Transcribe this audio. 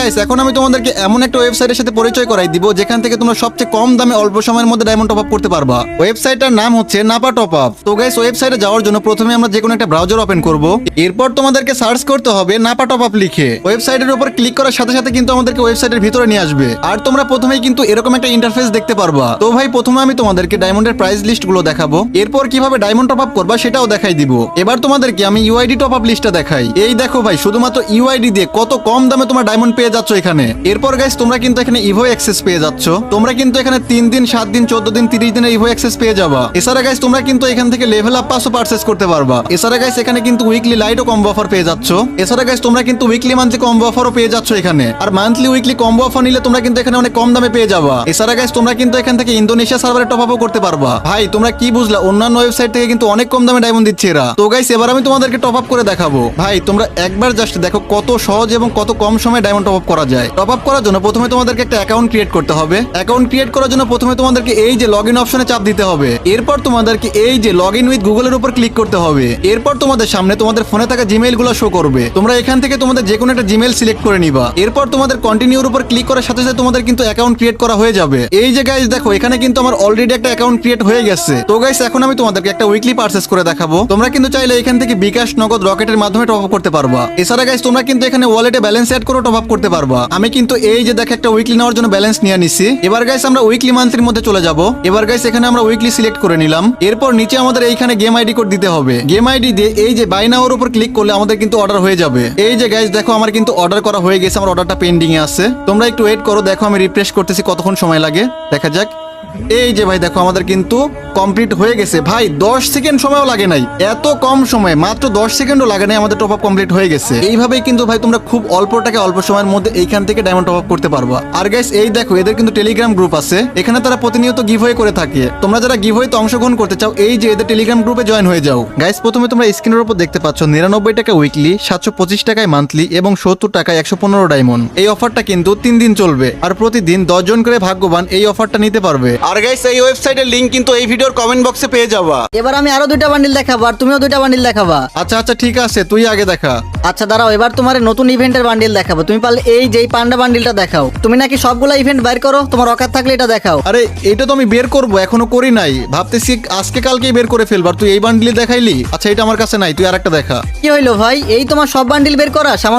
Guys এখন আমি তোমাদেরকে এমন একটা ওয়েবসাইটের সাথে পরিচয় করাই দিব যেখান থেকে তোমরা সবচেয়ে কম দামে অল্প সময়ের মধ্যে ডায়মন্ড টপ আপ করতে পারবা। ওয়েবসাইটটার নাম হচ্ছে নাপা টপ আপ। তো গাইস ওয়েবসাইটে যাওয়ার জন্য প্রথমে আমরা যে কোনো একটা ব্রাউজার ওপেন করব, এরপর তোমাদেরকে সার্চ করতে হবে নাপা টপ আপ লিখে। ওয়েবসাইটের উপর ক্লিক করার সাথে সাথে কিন্তু আমাদেরকে ওয়েবসাইটের ভিতরে নিয়ে আসবে, আর তোমরা প্রথমেই কিন্তু এরকম একটা ইন্টারফেস দেখতে পারবা। তো ভাই প্রথমে আমি তোমাদেরকে ডায়মন্ডের প্রাইস লিস্ট গুলো দেখাবো, এরপর কিভাবে ডায়মন্ড টপ আপ করবা সেটাও দেখাই দিব। এবার তোমাদেরকে আমি ইউআইডি টপ আপ লিস্টটা দেখাই। এই দেখো ভাই, শুধুমাত্র ইউআইডি দিয়ে কত কম দামে তোমার ডায়মন্ড পেয়ে যাচ্ছ এখানে। এরপর গাইস তোমরা কিন্তু এখানে ইভো অ্যাক্সেস পেয়ে যাচ্ছ। তোমরা কিন্তু এখানে 3 দিন 7 দিন 14 দিন 30 দিনের ইভো অ্যাক্সেস পেয়ে যাবা। এছাড়া গাইস তোমরা কিন্তু এখান থেকে লেভেল আপ পাসও পারচেজ করতে পারবা। এছাড়া গাইস এখানে কিন্তু উইকলি লাইটও কম্বো অফার পেয়ে যাচ্ছ। এছাড়া গাইস তোমরা কিন্তু উইকলি মান্থলি কম্বো অফারও পেয়ে যাচ্ছ এখানে। আর মান্থলি উইকলি কম্বো অফার নিলে তোমরা কিন্তু এখানে অনেক কম দামে পেয়ে যাবা। এছাড়া গাইস তোমরা কিন্তু এখান থেকে ইন্দোনেশিয়া সার্ভারে টপ আপও করতে পারবা। ভাই তোমরা কি বুঝলা, অন্যান্য ওয়েবসাইট থেকে কিন্তু অনেক কম দামে ডায়মন্ড দিচ্ছে এরা। তো গাইস এবার আমি তোমাদেরকে টপ আপ করে দেখাবো। ভাই তোমরা একবার জাস্ট দেখো কত সহজ এবং কত কম সময়ে ডায়মন্ড টপ আপ করা যায়। টপ আপ করার জন্য প্রথমে তোমাদেরকে একটা অ্যাকাউন্ট ক্রিয়েট করতে হবে। অ্যাকাউন্ট ক্রিয়েট করার জন্য প্রথমে তোমাদেরকে এই যে লগ ইন অপশনে চাপ দিতে হবে। এরপর তোমাদেরকে এই যে লগ ইন উইথ গুগলের উপর ক্লিক করতে হবে। এরপর তোমাদের সামনে তোমাদের ফোনে থাকা জিমেইল গুলো শো করবে। তোমরা এখান থেকে তোমাদের যে কোনো একটা জিমেইল সিলেক্ট করে নিবা। এরপর তোমাদের কন্টিনিউর উপর ক্লিক করার সাথে সাথে তোমাদের কিন্তু অ্যাকাউন্ট ক্রিয়েট করা হয়ে যাবে। এই যে গাইস দেখো এখানে কিন্তু আমার অলরেডি একটা অ্যাকাউন্ট ক্রিয়েট হয়ে গেছে। তো গাইস এখন আমি তোমাদেরকে একটা উইকলি পারচেজ করে দেখাবো। তোমরা কিন্তু চাইলে এখান থেকে বিকাশ, নগদ, রকেটের মাধ্যমে টপ আপ করতে পারবা। এছাড়া গাইস তোমরা কিন্তু এখানে ওয়ালেটে ব্যালেন্স অ্যাড করে টপ আপ করতে পারবা। আমি কিন্তু এই যে দেখো একটা উইকলি নেওয়ার জন্য ব্যালেন্স নিয়ে নিছি। এবার গাইস আমরা উইকলি মান্থলির মধ্যে চলে যাব। এবার গাইস এখানে আমরা উইকলি সিলেক্ট করে নিলাম। এরপর নিচে আমাদের এইখানে গেম আইডি কোড দিতে হবে। গেম আইডি দিয়ে এই যে বাই নাওর উপর ক্লিক করলে আমাদের কিন্তু অর্ডার হয়ে যাবে। এই যে গাইস দেখো আমার কিন্তু অর্ডার করা হয়ে গেছে, আমার অর্ডারটা পেন্ডিং এ আছে। তোমরা একটু ওয়েট করো, দেখো আমি রিফ্রেশ করতেছি কতক্ষণ সময় লাগে, দেখা যাক। এই যে ভাই দেখো আমাদের কিন্তু কমপ্লিট হয়ে গেছে। ভাই 10 সেকেন্ড সময়ও লাগে নাই, এত কম সময়, মাত্র 10 সেকেন্ডও লাগে নাই আমাদের টপ আপ কমপ্লিট হয়ে গেছে। এইভাবেই কিন্তু ভাই তোমরা খুব অল্প টাকা অল্প সময়ের মধ্যে এইখান থেকে ডায়মন্ড টপ আপ করতে পারবা। আর গাইস এই দেখো এদের কিন্তু টেলিগ্রাম গ্রুপ আছে, এখানে তারা প্রতিনিয়ত গিভওয়ে করে থাকে। তোমরা যারা গিভওয়েতে অংশগ্রহণ করতে চাও এই যে এদের টেলিগ্রাম গ্রুপে জয়েন হয়ে যাও। গাইস প্রথমে তোমরা স্ক্রিনের উপর দেখতে পাচ্ছ 99 টাকা উইকলি, 725 টাকায় মান্থলি এবং 70 টাকায় 115 ডায়মন্ড। এই অফারটা কিন্তু 3 দিন চলবে, আর প্রতিদিন 10 জন করে ভাগ্যবান এই অফারটা নিতে পারবে। আর গাইস এই ওয়েবসাইটের লিংক কিন্তু এই ভিডিওর কমেন্ট বক্সে পেয়ে যাবা। এবার আমি আরো 2টা বান্ডিল দেখাবো, আর তুমিও 2টা বান্ডিল দেখাবা। আচ্ছা আচ্ছা ঠিক আছে, তুই আগে দেখা। আচ্ছা দাঁড়াও, এবার তোমার নতুন ইভেন্টের বান্ডিল দেখাবো। তুমি পারলে এই যে পান্ডা বান্ডিলটা দেখাও। তুমি নাকি সবগুলা ইভেন্ট বাইর করো, তোমার অকাত থাকলে এটা দেখাও। আরে এটা তো আমি বের করব, এখনো করি নাই, ভাবতেছি আজকে কালকেই বের করে ফেলবার। তুই এই বান্ডিল দেখাইলি, আচ্ছা এটা আমার কাছে নাই, তুই আরেকটা দেখা। কি হইলো ভাই, এই তোমার সব বান্ডিল বের করা?